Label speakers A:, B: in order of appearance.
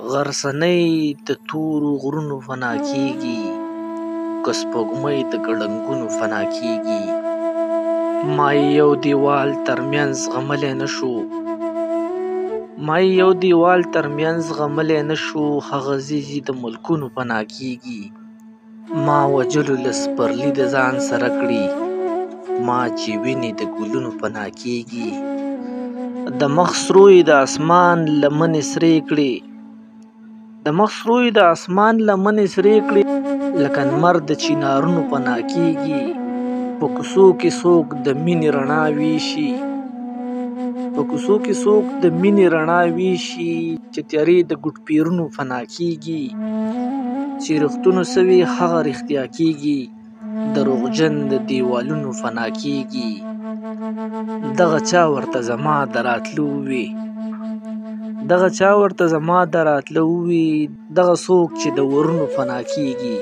A: غرڅنۍ د تورو غرونو فنا کیږي، که سپوږمۍ د ګړنګونو فنا کیږي. ما یو دیوال ترمنځ زغملی نشو، هغه زیزي د ملکونو فنا کیږي. ما وجلو له سپرلي د ځان سره کړي، ما چې ویني د ګلونو فنا کیږي. د مخ سروې د اسمان لمنې سرې کړي، لکه لمر د چنارونو فنا کیږي. په کوڅو کې څوک د مینې رڼا ویشي، چې تیارې د ګوډ پیرونو فنا کیږي. چې رښتونو سوي هغه رښتیا کیږي، دروغجن د دیوالونو فنا کیږي. دغه چا ورته زما د راتلو ووی، دغه څوک چې د ورونو فنا کیږي.